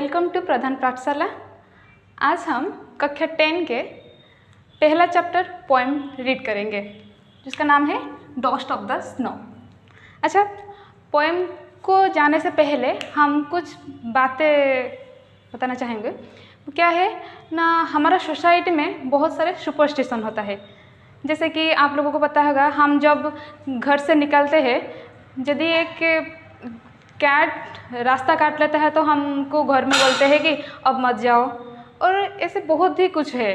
Welcome to प्रधान पाठशाला। आज हम कक्षा 10 के पहला चैप्टर पोएम रीड करेंगे जिसका नाम है डॉस्ट ऑफ द स्नो। अच्छा, पोएम को जाने से पहले हम कुछ बातें बताना चाहेंगे। क्या है ना, हमारा सोसाइटी में बहुत सारे सुपरस्टिशन होता है। जैसे कि आप लोगों को पता होगा, हम जब घर से निकलते हैं, यदि एक कैट रास्ता काट लेता है तो हमको घर में बोलते हैं कि अब मत जाओ। और ऐसे बहुत ही कुछ है,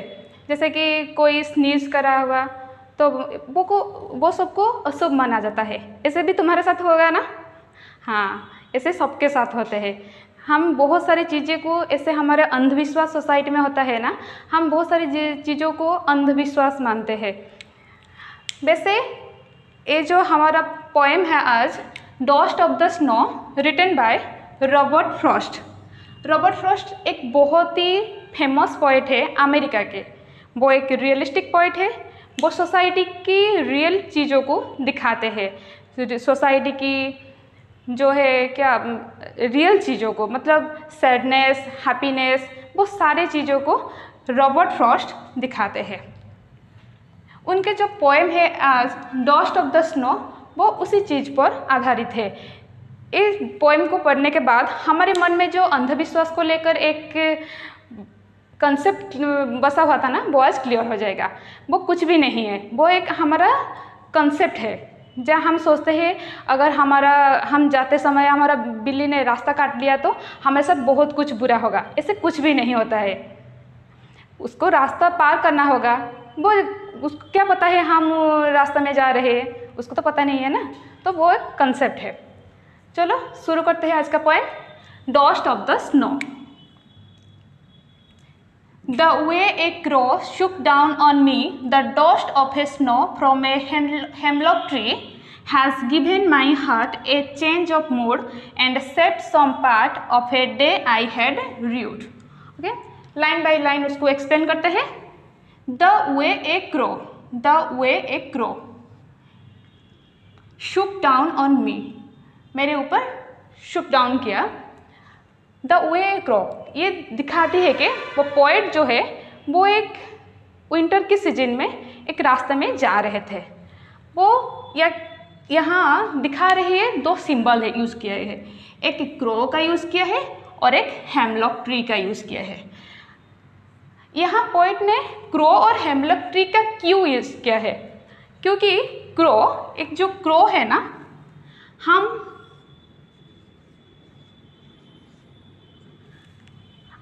जैसे कि कोई स्नीज करा हुआ तो वो सबको अशुभ माना जाता है। ऐसे भी तुम्हारे साथ होगा ना? हाँ, ऐसे सबके साथ होते हैं। हम बहुत सारी चीज़ें को ऐसे, हमारे अंधविश्वास सोसाइटी में होता है ना, हम बहुत सारी चीज़ों को अंधविश्वास मानते हैं। वैसे ये जो हमारा पोएम है आज, dust of the snow, written by Robert Frost. Robert Frost एक बहुत ही फेमस पोइट है अमेरिका के। वो एक रियलिस्टिक पोइट है। वो सोसाइटी की रियल चीज़ों को दिखाते हैं, सोसाइटी की जो है क्या रियल चीज़ों को, मतलब सैडनेस, हैप्पीनेस, वो सारे चीज़ों को रॉबर्ट फ्रॉस्ट दिखाते हैं। उनके जो पोएम है आज डॉस्ट ऑफ द स्नो, वो उसी चीज़ पर आधारित है। इस पोएम को पढ़ने के बाद हमारे मन में जो अंधविश्वास को लेकर एक कंसेप्ट बसा हुआ था ना, वो आज क्लियर हो जाएगा। वो कुछ भी नहीं है, वो एक हमारा कंसेप्ट है। जहाँ हम सोचते हैं अगर हम जाते समय हमारा बिल्ली ने रास्ता काट लिया तो हमारे साथ बहुत कुछ बुरा होगा। ऐसे कुछ भी नहीं होता है। उसको रास्ता पार करना होगा। वो उसको क्या पता है हम रास्ते में जा रहे हैं, उसको तो पता नहीं है ना। तो वो एक कंसेप्ट है। चलो शुरू करते हैं आज का poem, dust of the snow. The way a crow shook down on me, the dust of a snow from a hemlock tree has given my heart a change of mood and set some part of a day I had rued. Okay, line by line उसको explain करते हैं। The way a crow, the way a crow shook down on me, मेरे ऊपर shook down किया। The way crow, ये दिखाती है कि वो पोएट जो है वो एक विंटर की सीजन में एक रास्ते में जा रहे थे। वो यहाँ दिखा रही है, दो सिंबल है यूज़ किया है। एक क्रो का यूज़ किया है और एक हेमलॉक ट्री का यूज़ किया है। यहाँ पोएट ने क्रो और हेमलॉक ट्री का क्यों यूज़ किया है? क्योंकि क्रो, एक जो क्रो है ना, हम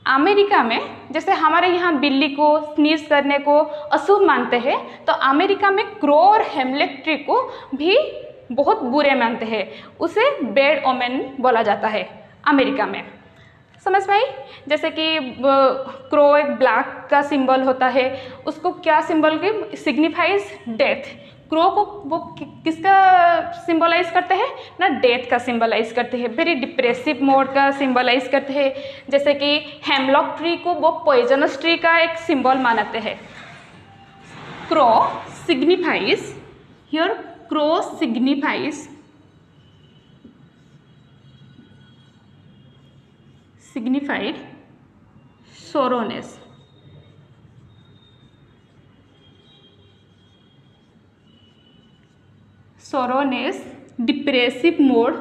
अमेरिका में जैसे हमारे यहाँ बिल्ली को स्नीज करने को अशुभ मानते हैं, तो अमेरिका में क्रो और हेमलॉक ट्री को भी बहुत बुरे मानते हैं। उसे बैड ओमेन बोला जाता है अमेरिका में। समझ में आई? जैसे कि क्रो एक ब्लैक का सिंबल होता है, उसको क्या सिंबल की सिग्निफाइज डेथ। क्रो को वो किसका सिंबलाइज करते हैं ना, डेथ का सिंबलाइज करते हैं, वेरी डिप्रेसिव मोड का सिंबलाइज करते हैं। जैसे कि हेमलॉक ट्री को वो पॉइजनस ट्री का एक सिंबल मानते हैं। Crow signifies, here crow signifies signified sorrowness. Sorrowness, depressive mode,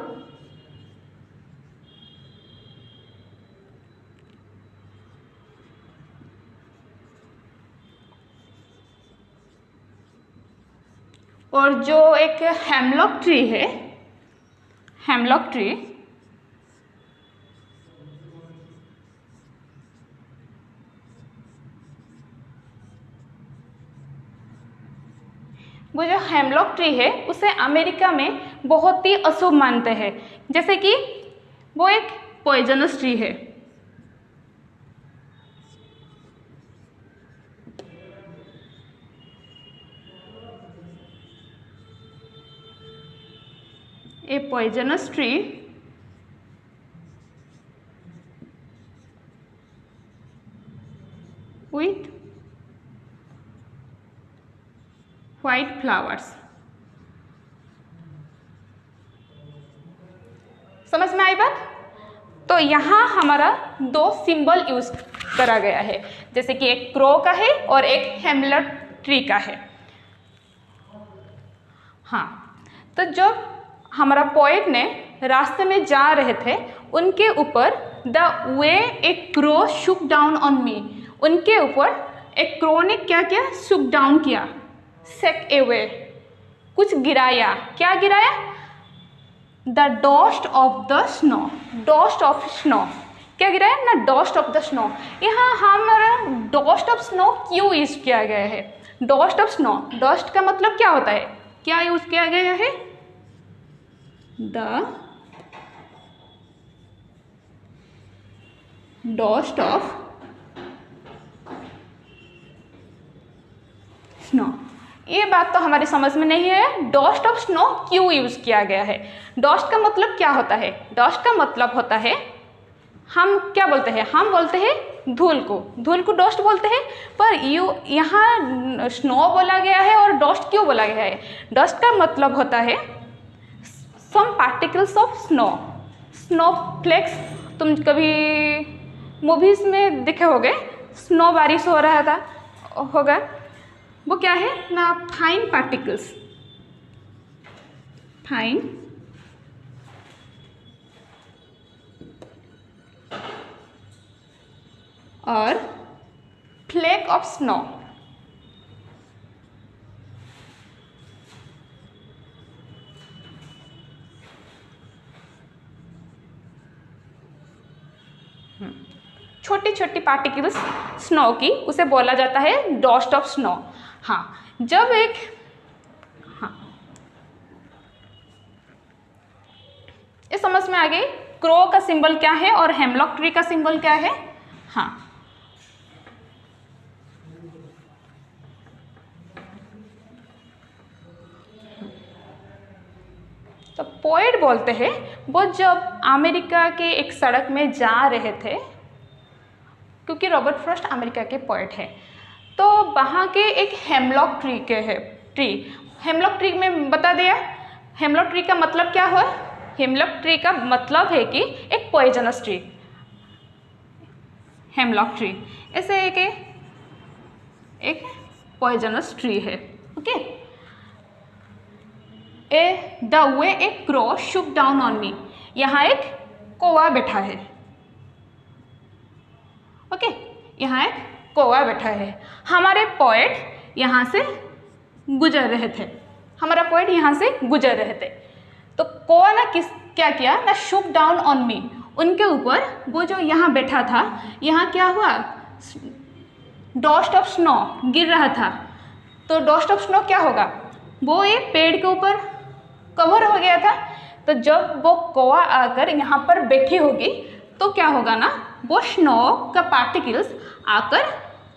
और जो एक हेमलॉक ट्री है, हेमलॉक ट्री वो जो हेमलॉक ट्री है उसे अमेरिका में बहुत ही अशुभ मानते हैं। जैसे कि वो एक पॉइजनस ट्री है। ए poisonous tree with white flowers। समझ में आई बात? तो यहाँ हमारा दो सिंबल यूज करा गया है, जैसे कि एक क्रो का है और एक हेमलॉक ट्री का है। हाँ, तो जब हमारा पोएट ने रास्ते में जा रहे थे, उनके ऊपर the way A crow Shuk down on me, उनके ऊपर एक क्रो ने क्या किया, शुक डाउन किया, सेक ए वे, कुछ गिराया। क्या गिराया? The dust of the snow, dust of snow. क्या गिराया ना? Dust of the snow. यहाँ हमारा डस्ट ऑफ स्नो क्यों यूज किया गया है? डस्ट ऑफ स्नो, डस्ट का मतलब क्या होता है? क्या यूज किया गया है? The dust of snow. ये बात तो हमारी समझ में नहीं है, डस्ट ऑफ स्नो क्यों यूज किया गया है। डस्ट का मतलब क्या होता है? डस्ट का मतलब होता है, हम क्या बोलते हैं? हम बोलते हैं धूल को डस्ट बोलते हैं, पर यहाँ स्नो बोला गया है और डस्ट क्यों बोला गया है? डस्ट का मतलब होता है some particles of snow, snow flakes. तुम कभी मूवीज में देखे होगे, स्नो बारिश हो रहा था होगा, वो क्या है ना? फाइन पार्टिकल्स, फाइन और फ्लेक ऑफ स्नो। छोटी छोटी पार्टिकल्स स्नो की, उसे बोला जाता है डस्ट ऑफ स्नो। हाँ, जब एक ये समझ में आ गई क्रो का सिंबल क्या है और हेमलॉक ट्री का सिंबल क्या है। हाँ, तो पोएट बोलते हैं वो जब अमेरिका के एक सड़क में जा रहे थे, क्योंकि रॉबर्ट फ्रॉस्ट अमेरिका के पोएट है, तो वहाँ के एक हेमलॉक ट्री के है ट्री। हेमलॉक ट्री में बता दिया, हेमलॉक ट्री का मतलब क्या हुआ? हेमलॉक ट्री का मतलब है कि एक पॉइजनस ट्री, हेमलॉक ट्री ऐसे एक पॉइजनस ट्री है। Okay, the way A crow Shuk down on me, यहाँ एक कौवा बैठा है। ओके, यहाँ एक कौवा बैठा है। हमारे पोएट यहाँ से गुजर रहे थे, हमारा पोएट यहाँ से गुजर रहे थे, तो कौवा ना क्या किया ना, शुक डाउन ऑन मी, उनके ऊपर वो जो यहाँ बैठा था, यहाँ क्या हुआ, डस्ट ऑफ स्नो गिर रहा था। तो डस्ट ऑफ स्नो क्या होगा, वो एक पेड़ के ऊपर कवर हो गया था, तो जब वो कौवा आकर यहाँ पर बैठी होगी तो क्या होगा ना, वो स्नो का पार्टिकल्स आकर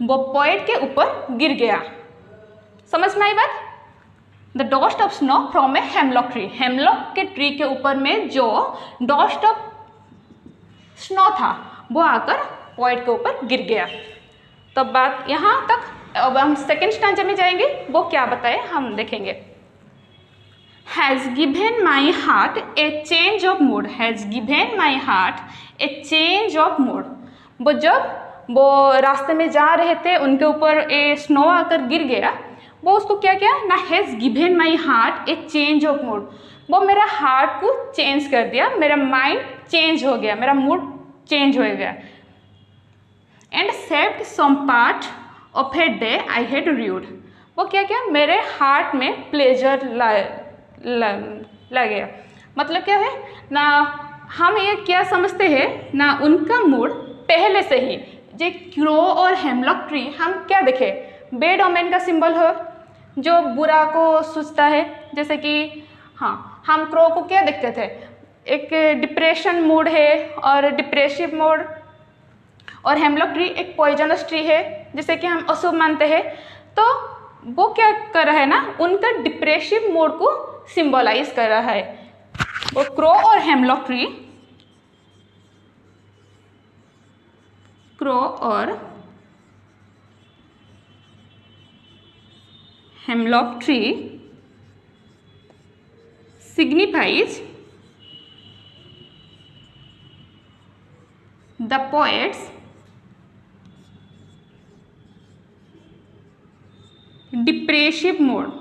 वो पोएट के ऊपर गिर गया। समझ में आई बात? The dust of snow from a hemlock tree, hemlock के ट्री के ऊपर में जो डस्ट ऑफ स्नो था वो आकर पोएट के ऊपर गिर गया। तो बात यहाँ तक। अब हम सेकेंड स्टैंजा में जाएंगे, वो क्या बताए हम देखेंगे। Has given my heart a change of mood, has given my heart a change of mood। वो जब वो रास्ते में जा रहे थे, उनके ऊपर ए स्नो आकर गिर गया, वो उसको क्या किया ना, has given my heart A change of mood, वो मेरा हार्ट को चेंज कर दिया, मेरा माइंड चेंज हो गया, मेरा मूड चेंज हो गया। And saved some part of a day I had rued, वो क्या किया, मेरे हार्ट में प्लेजर ला गया। मतलब क्या है ना, हम ये क्या समझते हैं ना, उनका मूड पहले से ही, जो क्रो और हेमलॉक ट्री हम क्या देखे, बैड ओमेन का सिंबल हो, जो बुरा को सोचता है। जैसे कि हाँ, हम क्रो को क्या देखते थे, एक डिप्रेशन मूड है और डिप्रेसिव मूड, और हेमलॉक ट्री एक पॉइजनस ट्री है जिसे कि हम अशुभ मानते हैं। तो वो क्या कर रहा है ना, उनका डिप्रेसिव मूड को सिंबलाइज कर रहा है। वो क्रो और हेमलॉक ट्री, क्रो और hemlock tree signifies the poets depressive mode.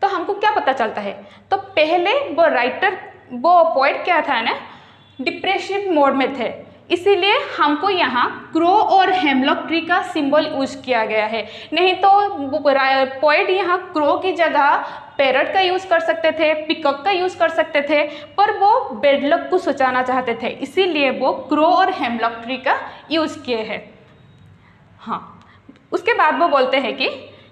तो हमको क्या पता चलता है, तो पहले वो राइटर, वो पोएट क्या था ना, डिप्रेसिव मोड में थे, इसीलिए हमको यहाँ क्रो और हेमलॉक ट्री का सिंबल यूज किया गया है। नहीं तो पोएट यहाँ क्रो की जगह पैरट का यूज़ कर सकते थे, पिकॉक का यूज़ कर सकते थे, पर वो बैड लक को सुचाना चाहते थे, इसीलिए वो क्रो और हेमलॉक ट्री का यूज़ किए हैं। हाँ, उसके बाद वो बोलते हैं कि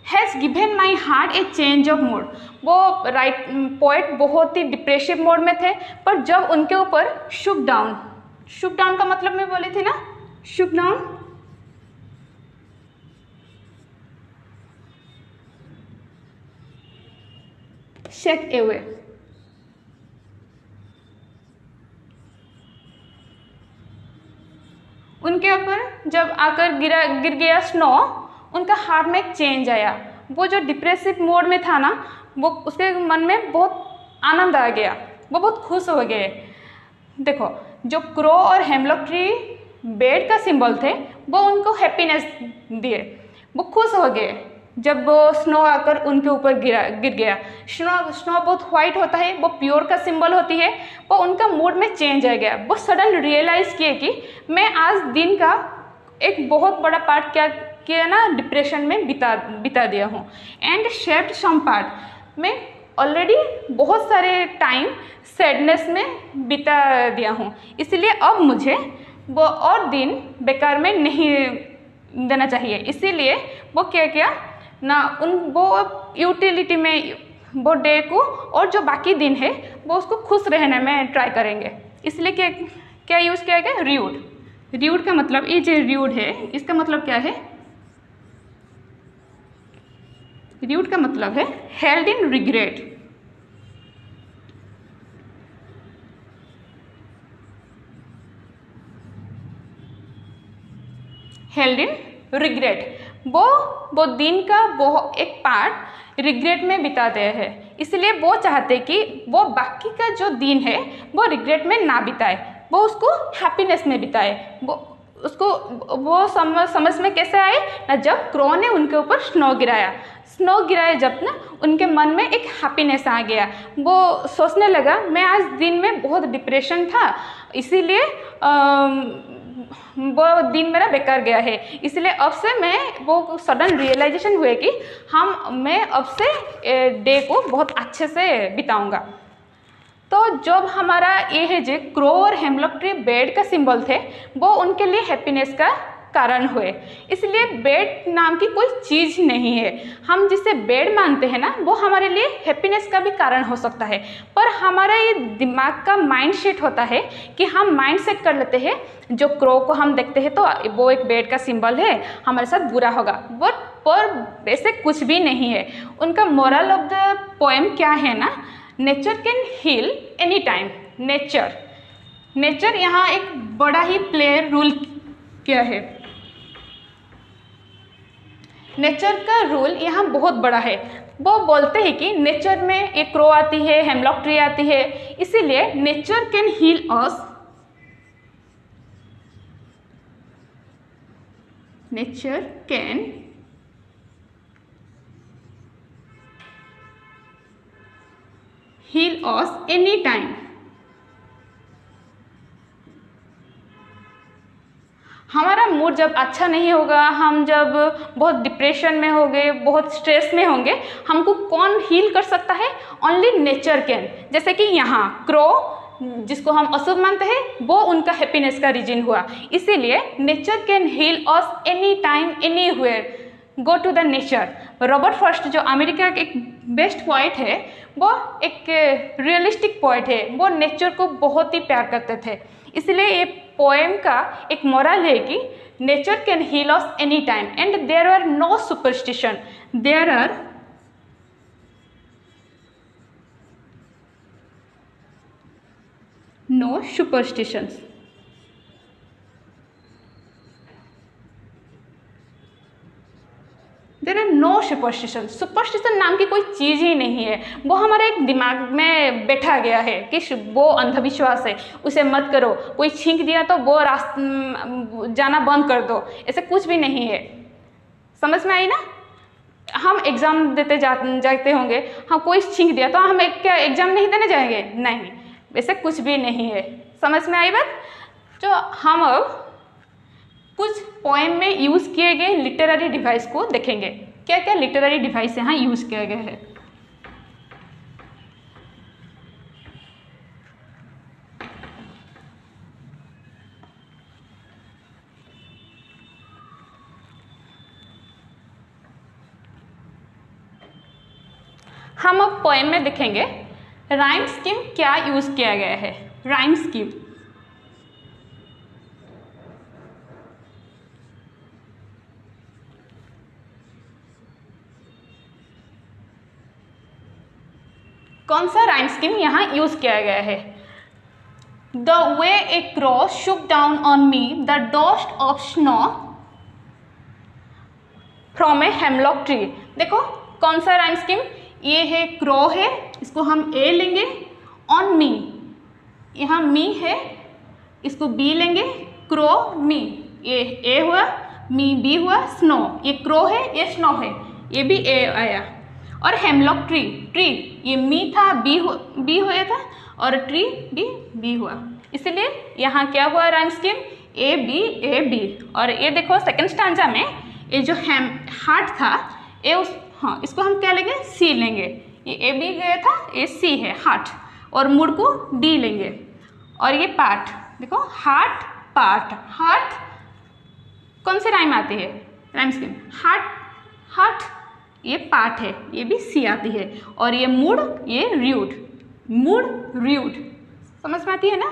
has given my heart A change of mood. वो पोएट बहुत ही डिप्रेसिव मोड में थे, पर जब उनके ऊपर शुक डाउन का मतलब मैं बोली थी ना, शुक डाउन, शेक अवे, उनके ऊपर जब आकर गिर गया स्नो, उनका हार्ट में एक चेंज आया। वो जो डिप्रेसिव मोड में था ना, वो उसके मन में बहुत आनंद आ गया, वो बहुत खुश हो गए। देखो, जो क्रो और हेमलॉक ट्री बेड का सिंबल थे, वो उनको हैप्पीनेस दिए, वो खुश हो गए जब वो स्नो आकर उनके ऊपर गिर गया। स्नो बहुत वाइट होता है, वो प्योर का सिंबल होती है, वो उनका मूड में चेंज आ गया। वो सडन रियलाइज़ किए कि मैं आज दिन का एक बहुत बड़ा पार्ट क्या किया ना, डिप्रेशन में बिता दिया हूँ। एंड शेप्ड सम पार्ट में ऑलरेडी बहुत सारे टाइम सैडनेस में बिता दिया हूँ, इसलिए अब मुझे वो और दिन बेकार में नहीं देना चाहिए। इसीलिए वो क्या किया ना, वो यूटिलिटी में वो डे को और जो बाकी दिन है वो उसको खुश रहने में ट्राई करेंगे। इसलिए क्या यूज़ किया गया, र्यूड का मतलब, ये जो र्यूड है इसका मतलब क्या है, र्यूड का मतलब है held in regret. Held in regret, वो दिन का वो एक पार्ट रिग्रेट में बिताते हैं, इसलिए वो चाहते कि वो बाकी का जो दिन है वो रिग्रेट में ना बिताए, वो उसको हैप्पीनेस में बिताए। वो समझ में कैसे आए ना, जब क्रो ने उनके ऊपर स्नो गिराया जब ना, उनके मन में एक हैप्पीनेस आ गया। वो सोचने लगा मैं आज दिन में बहुत डिप्रेशन था, इसीलिए वो दिन मेरा बेकार गया है, इसलिए अब से मैं, वो सडन रियलाइजेशन हुए कि मैं अब से डे को बहुत अच्छे से बिताऊंगा। तो जब हमारा ये है जो क्रो और हेमलॉक ट्री बेड का सिंबल थे, वो उनके लिए हैप्पीनेस का कारण हुए। इसलिए बेड नाम की कोई चीज़ नहीं है, हम जिसे बेड मानते हैं ना, वो हमारे लिए हैप्पीनेस का भी कारण हो सकता है, पर हमारा ये दिमाग का माइंड सेट होता है कि हम माइंड सेट कर लेते हैं, जो क्रो को हम देखते हैं तो वो एक बेड का सिंबल है, हमारे साथ बुरा होगा, पर वैसे कुछ भी नहीं है। उनका मोरल ऑफ द पोएम क्या है ना, nature can heal any time. Nature यहाँ एक बड़ा ही प्ले रूल क्या है, नेचर का रूल यहाँ बहुत बड़ा है। वो बोलते हैं कि नेचर में एक क्रो आती है, हेमलॉक ट्री आती है, इसीलिए nature can heal us, nature can heal us any time. हमारा मूड जब अच्छा नहीं होगा, हम जब बहुत डिप्रेशन में होंगे, बहुत स्ट्रेस में होंगे, हमको कौन हील कर सकता है, ओनली नेचर कैन। जैसे कि यहाँ क्रो जिसको हम अशुभ मानते हैं, वो उनका हैप्पीनेस का रीजन हुआ, इसीलिए nature can heal us any time anywhere, go to the nature. Robert Frost जो अमेरिका के एक बेस्ट पोएट है, वो एक रियलिस्टिक पोएट है, वो नेचर को बहुत ही प्यार करते थे, इसलिए ये पोएम का एक मोरल है कि nature can heal us any time and there are no superstition, there are no superstitions. There are no superstition, superstition नाम की कोई चीज़ ही नहीं है, वो हमारे एक दिमाग में बैठा गया है कि वो अंधविश्वास है, उसे मत करो, कोई छींक दिया तो वो रास्ता जाना बंद कर दो, ऐसे कुछ भी नहीं है। समझ में आई ना? हम एग्ज़ाम देते जाते होंगे, हाँ कोई छींक दिया तो हम क्या एग्ज़ाम नहीं देने जाएंगे? नहीं, वैसे कुछ भी नहीं है। समझ में आई बात? तो हम अब कुछ पोएम में यूज़ किए गए लिटरेरी डिवाइस को देखेंगे, क्या क्या लिटरेरी डिवाइस यहाँ यूज़ किया गया है। हम अब पोएम में देखेंगे राइम स्कीम क्या यूज़ किया गया है। राइम स्कीम, कौन सा राइम स्कीम यहाँ यूज़ किया गया है? The way A क्रॉ Shuk down on me the dust of snow from a hemlock tree. देखो कौन सा राइम स्कीम, ये है क्रॉ है, इसको हम ए लेंगे, ऑन मी, यहाँ मी है, इसको बी लेंगे, क्रॉ मी, ये ए हुआ, मी बी हुआ, स्नो, ये क्रॉ है, ये स्नो है, ये भी ए आया। और हेमलॉक ट्री, ट्री ये मी था, बी हुआ था, और ट्री बी हुआ, इसलिए यहाँ क्या हुआ राइम स्कीम, ए बी। और ये देखो सेकंड स्टांजा में ये जो हार्ट था, ये उस हाँ इसको हम क्या लेंगे, सी लेंगे, ये ए बी गया था, ये सी है हार्ट, और मूड को डी लेंगे। और ये पार्ट देखो, हार्ट पार्ट, हार्ट कौन से राइम आती है राइम स्कीम, हार्ट ये पार्ट है, ये भी सी आती है, और ये मूड, ये रूड, मूड रूड, समझ में आती है ना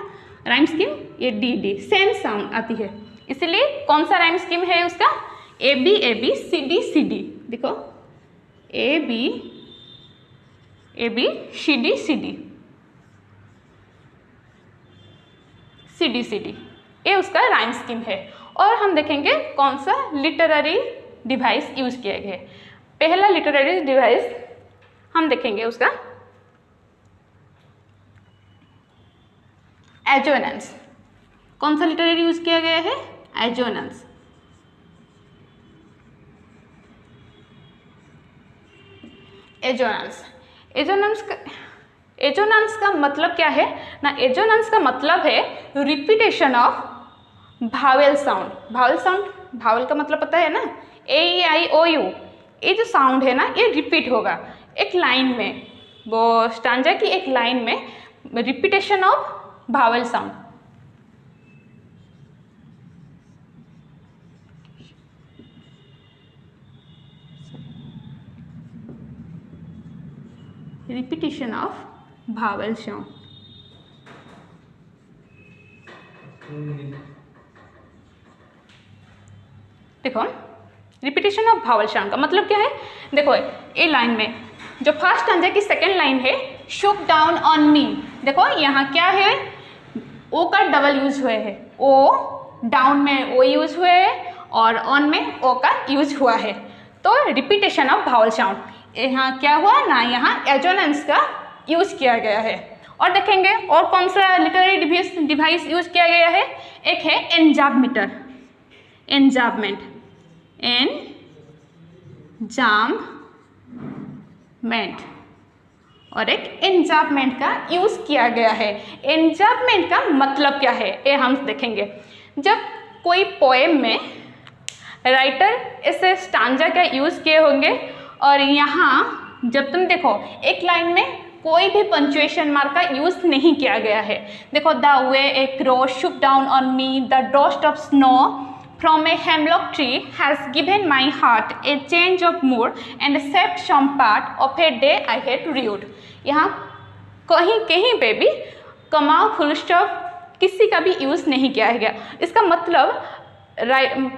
राइम स्कीम, ये डी सेम साउंड आती है, इसलिए कौन सा राइम स्कीम है उसका, ए बी सी डी। देखो ए बी सी डी, ये उसका राइम स्कीम है। और हम देखेंगे कौन सा लिटरेरी डिवाइस यूज़ किया गया है। पहला लिटरेरी डिवाइस हम देखेंगे उसका एजोनेंस। कौन सा लिटरेरी यूज़ किया गया है, एजोनेंस। एजोनेंस का मतलब क्या है ना, एजोनेंस का मतलब है repetition of vowel sound. Vowel का मतलब पता है ना, ए ई आई ओ यू, ये जो साउंड है ना ये रिपीट होगा एक लाइन में, वो स्टांजा की एक लाइन में repetition of vowel sound. Repetition of vowel sound. देखो रिपीटेशन ऑफ भावेल साउंड का मतलब क्या है, देखो ये लाइन में जो फर्स्ट स्टांजा की सेकेंड लाइन है, शुक डाउन ऑन मी, देखो यहाँ क्या है, ओ का डबल यूज हुए है, ओ डाउन में ओ यूज हुए है और ऑन में ओ का यूज हुआ है, तो रिपीटेशन ऑफ भावेल साउंड। यहाँ क्या हुआ ना, यहाँ एजोनेंस का यूज किया गया है। और देखेंगे और कौन सा लिटरेरी डिवाइस यूज किया गया है, एक है एन्जार्बमीटर, एन्जार्बमेंट, एन्जार्बमेंट, और एक एन्जार्बमेंट का यूज़ किया गया है। एन्जार्बमेंट का मतलब क्या है ये हम देखेंगे। जब कोई पोएम में राइटर ऐसे स्टांजा का यूज़ किए होंगे और यहाँ जब तुम देखो एक लाइन में कोई भी पंक्चुएशन मार्क का यूज़ नहीं किया गया है। देखो the way A क्रॉ Shuk down on me the dust of snow from a hemlock tree has given my heart a change of mood and shaped some part of a day I had rued। यहाँ कहीं पे भी कमा full stop किसी का भी use नहीं किया गया। इसका मतलब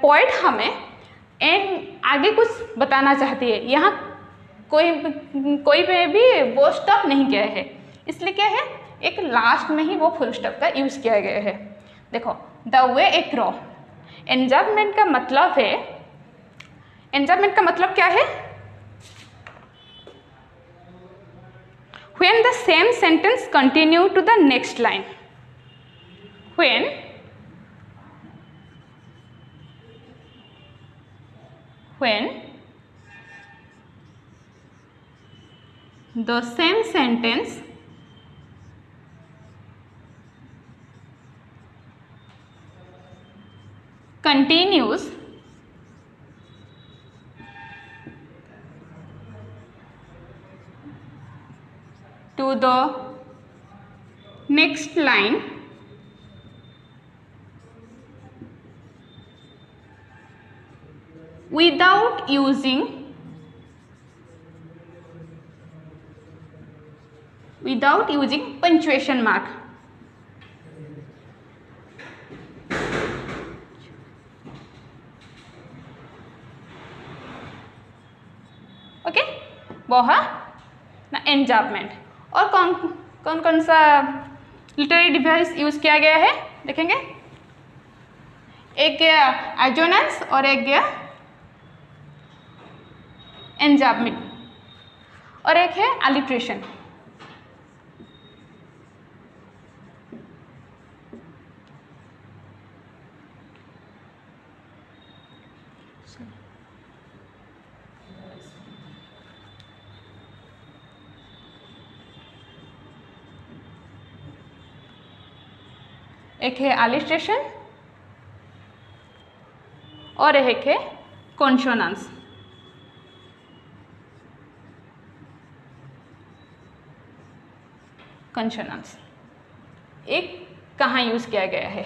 पोइट हमें आगे कुछ बताना चाहती है, यहाँ कोई पे भी वो स्टॉप नहीं किया है, इसलिए क्या है एक लास्ट में ही वो फुल स्टॉप का यूज़ किया गया है। देखो द वे ए क्रॉ, एन्जार्बमेंट का मतलब है, एन्जार्बमेंट का मतलब क्या है, When the same sentence continue to the next line. When the same sentence continues to the next line without using punctuation mark. Okay, वो है ना एन्जार्पमेंट। और कौन कौन सा लिटरेरी डिवाइस यूज किया गया है देखेंगे। एक गया एजोनेंस और एक गया एन्जार्पमेंट और एक है अलिट्रेशन। एक है अलिट्रेशन और एक है कॉन्सोनेंस। कॉन्सोनेंस एक कहाँ यूज किया गया है?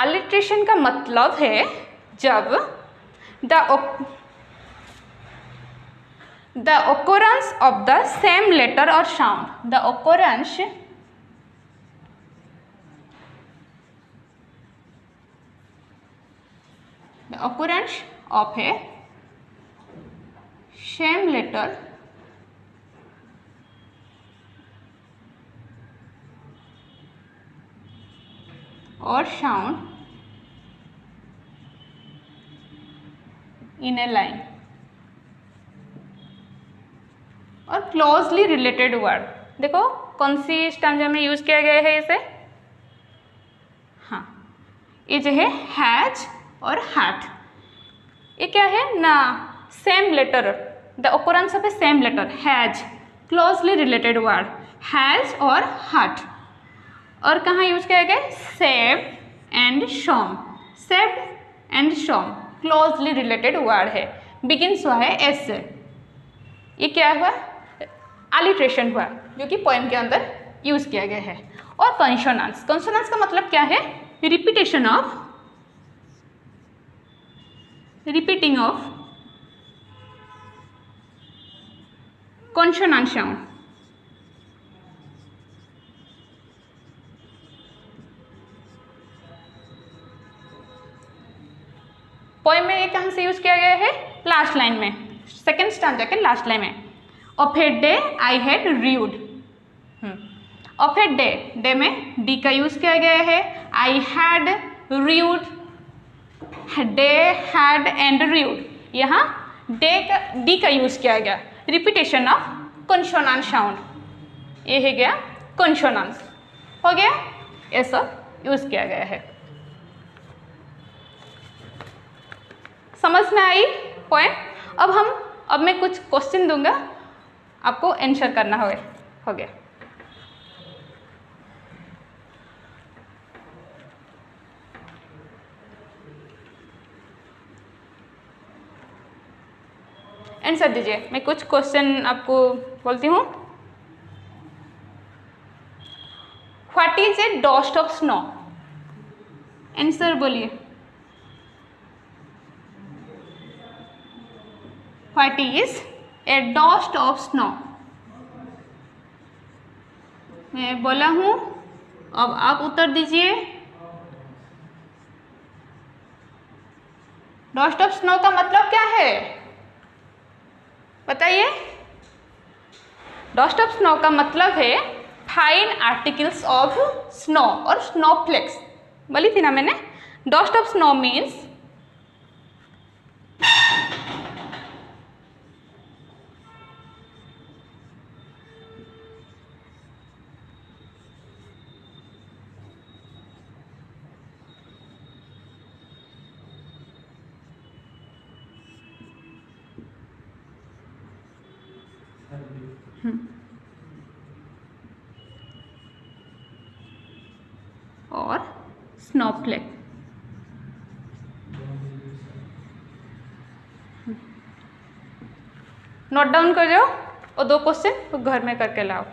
अलिट्रेशन का मतलब है जब the occurrence of the same letter or sound, the occurrence of a same letter or sound in a line और क्लोजली रिलेटेड वर्ड। देखो कौन सी स्टैंजा में यूज किया गया है इसे? हाँ, ये जो है हैज और हैट, ये क्या है ना, same letter, the occurrence of a same letter has, closely related word has और हैट। और कहाँ यूज किया गया? Saved and some. Saved and some closely related word है, बिगिन्स हुआ है एस से। ये क्या हुआ? अलिट्रेशन हुआ जो कि पोएम के अंदर यूज किया गया है। और कॉन्सोनेंस, कॉन्सोनेंस का मतलब क्या है? Repeating of consonant sound. Poem में ये कहाँ से यूज किया गया है? लास्ट लाइन में, सेकेंड स्टैंजा के लास्ट लाइन में। Of a day I had read. Of a day, day में डी का यूज किया गया है। I had read, day had and read, यहाँ डी का यूज किया गया। रिपीटेशन ऑफ कॉन्सोनेंट साउंड, ये है गया कॉन्सोनेंस, हो गया, ये सब यूज किया गया है। समझ में आई पोएम? अब मैं कुछ क्वेश्चन दूंगा, आपको आंसर करना हो गया। आंसर दीजिए। मैं कुछ क्वेश्चन आपको बोलती हूँ। What is a dust of snow? Answer बोलिए। What is a dust of snow? मैं बोला हूँ, अब आप उत्तर दीजिए। डस्ट ऑफ स्नो का मतलब क्या है बताइए? डस्ट ऑफ स्नो का मतलब है फाइन आर्टिकल्स ऑफ स्नो और स्नोफ्लेक्स। बोली थी ना मैंने, डस्ट ऑफ स्नो मीन्स और स्नोफ्लेक। नोट डाउन कर जाओ और 2 क्वेश्चन तो घर में करके लाओ।